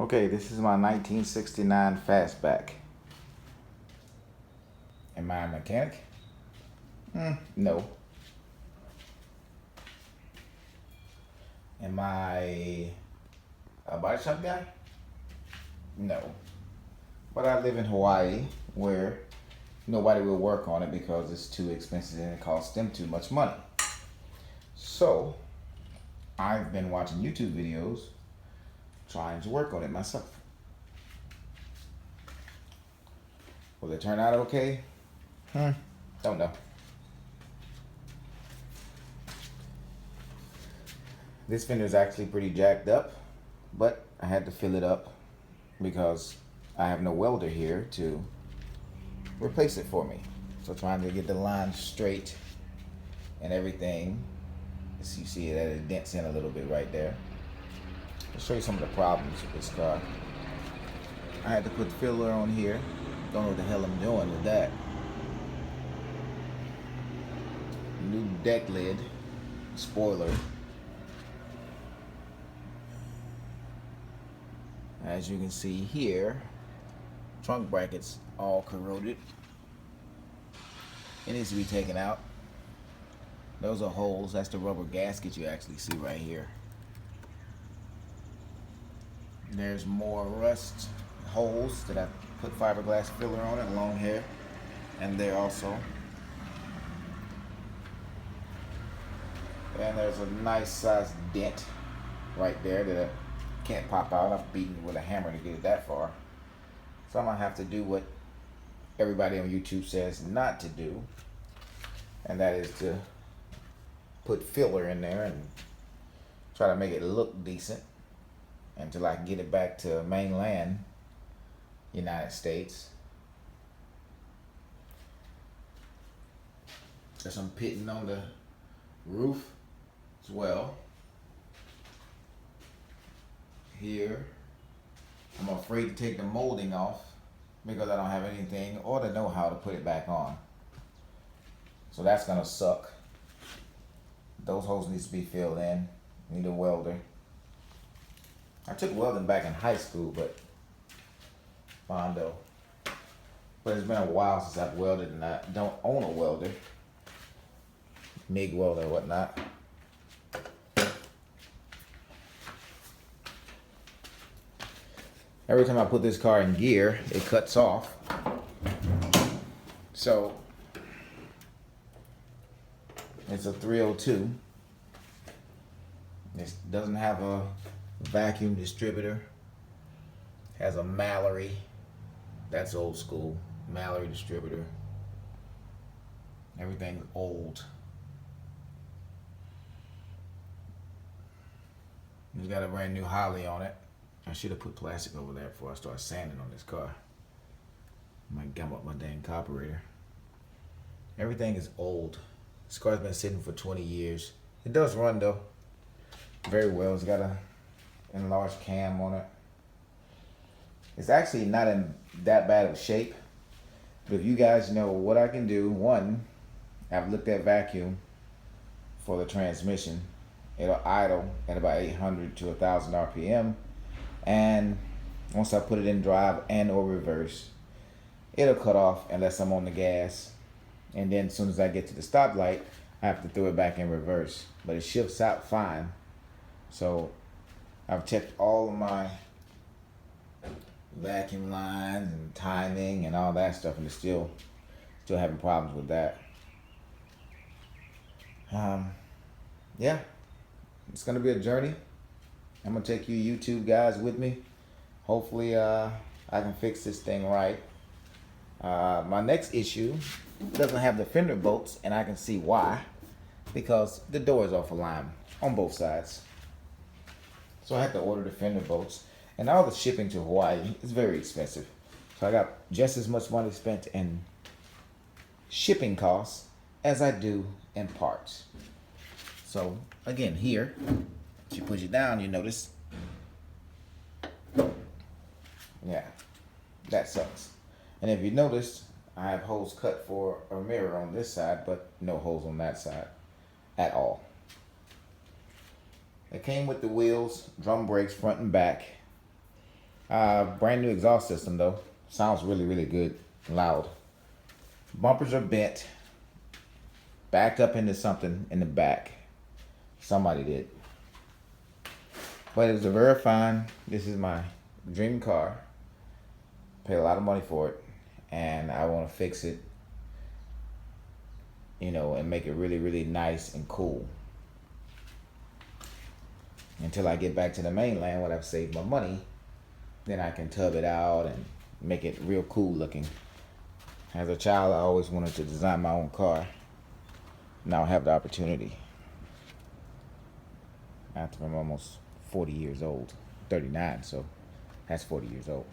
Okay, this is my 1969 Fastback. Am I a mechanic? No. Am I a body shop guy? No. But I live in Hawaii where nobody will work on it because it's too expensive and it costs them too much money. So, I've been watching YouTube videos trying to work on it myself. Will it turn out okay? Don't know. This fender is actually pretty jacked up, but I had to fill it up because I have no welder here to replace it for me. So trying to get the line straight and everything. As you see it dents in a little bit right there. I'll show you some of the problems with this car. I had to put filler on here. Don't know what the hell I'm doing with that. New deck lid, spoiler. As you can see here, trunk brackets all corroded. It needs to be taken out. Those are holes. That's the rubber gasket you actually see right here. There's more rust holes that I put fiberglass filler on it, long hair, and there also. And there's a nice sized dent right there that I can't pop out. I've beaten it with a hammer to get it that far. So I'm gonna have to do what everybody on YouTube says not to do, and that is to put filler in there and try to make it look decent until I can get it back to mainland United States. There's some pitting on the roof as well. Here, I'm afraid to take the molding off because I don't have anything or the know-how to put it back on. So that's gonna suck. Those holes need to be filled in. Need a welder. I took welding back in high school, but Bondo. But it's been a while since I've welded and I don't own a welder. MIG welder or whatnot. Every time I put this car in gear, it cuts off. So it's a 302. It doesn't have a vacuum distributor. Has a Mallory. That's old school. Mallory distributor. Everything's old. It's got a brand new Holley on it. I should have put plastic over there before I start sanding on this car. Might gum up my dang carburetor. Everything is old. This car's been sitting for 20 years. It does run though. Very well. It's got a enlarged cam on it. It's actually not in that bad of shape. But if you guys know what I can do, one, I've looked at vacuum for the transmission. It'll idle at about 800 to 1,000 RPM. And once I put it in drive and or reverse, it'll cut off unless I'm on the gas. And then as soon as I get to the stoplight, I have to throw it back in reverse. But it shifts out fine. So I've checked all of my vacuum lines and timing and all that stuff, and it's still having problems with that. Yeah, it's gonna be a journey. I'm gonna take you YouTube guys with me. Hopefully I can fix this thing right. My next issue doesn't have the fender bolts, and I can see why, because the door is off a line on both sides. So I had to order the fender bolts, and all the shipping to Hawaii is very expensive. So I got just as much money spent in shipping costs as I do in parts. So again, here, if you push it down, you notice, yeah, that sucks. And if you noticed, I have holes cut for a mirror on this side, but no holes on that side at all. It came with the wheels, drum brakes, front and back. Brand new exhaust system though. Sounds really, really good, loud. Bumpers are bent, backed up into something in the back. Somebody did. But it was a very fine. This is my dream car. Paid a lot of money for it, and I want to fix it, and make it really, really nice and cool. Until I get back to the mainland when I've saved my money, then I can tub it out and make it real cool looking. As a child, I always wanted to design my own car. Now I have the opportunity. After I'm almost 40 years old, 39, so that's 40 years old.